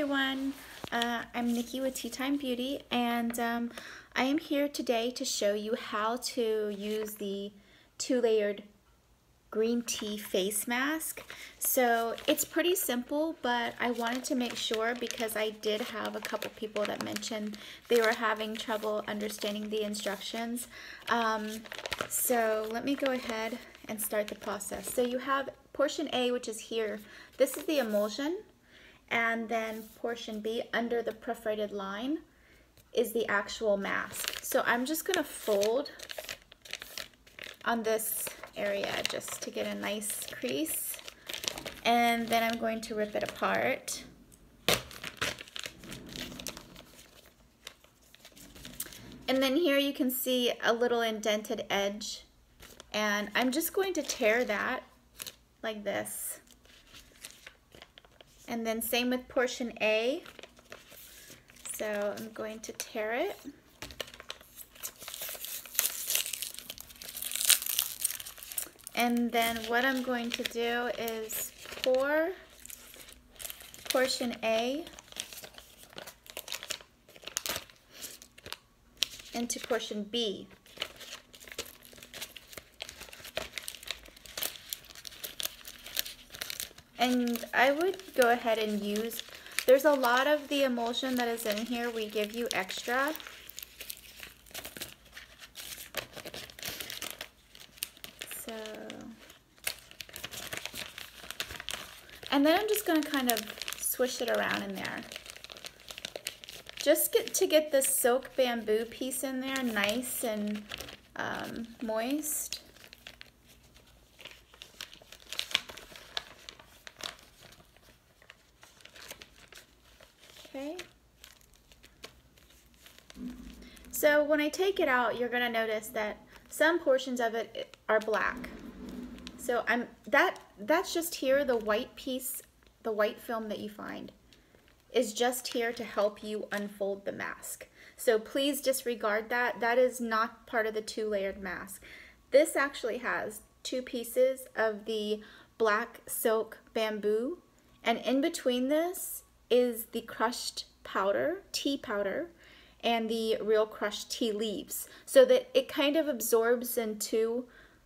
everyone, I'm Nikki with Teatime Beauty, and I am here today to show you how to use the two-layered green tea face mask. So it's pretty simple, but I wanted to make sure because I did have a couple people that mentioned they were having trouble understanding the instructions. So let me go ahead and start the process. So you have portion A, which is here. This is the emulsion. And then portion B under the perforated line is the actual mask. So I'm just going to fold on this area just to get a nice crease. And then I'm going to rip it apart. And then here you can see a little indented edge. And I'm just going to tear that like this. And then same with portion A. So I'm going to tear it. And then what I'm going to do is pour portion A into portion B. And I would go ahead and use, there's a lot of the emulsion that is in here, we give you extra. So, and then I'm just going to kind of swish it around in there. Just to get the silk bamboo piece in there nice and moist. Okay. So when I take it out, you're going to notice that some portions of it are black. So that's just here, the white piece, the white film that you find is just here to help you unfold the mask. So please disregard that. That is not part of the two-layered mask. This actually has two pieces of the black silk bamboo, and in between this is the crushed powder, tea powder, and the real crushed tea leaves, so that it kind of absorbs into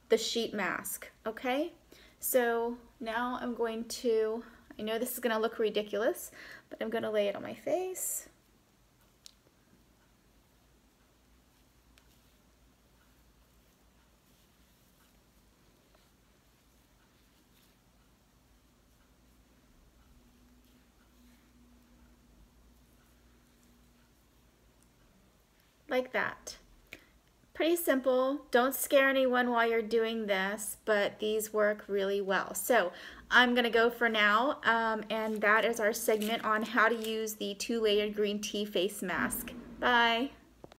the sheet mask, okay? So now I'm going to, I know this is going to look ridiculous, but I'm going to lay it on my face. Like that. Pretty simple. Don't scare anyone while you're doing this, but these work really well. So I'm gonna go for now, and that is our segment on how to use the two-layered green tea face mask. Bye.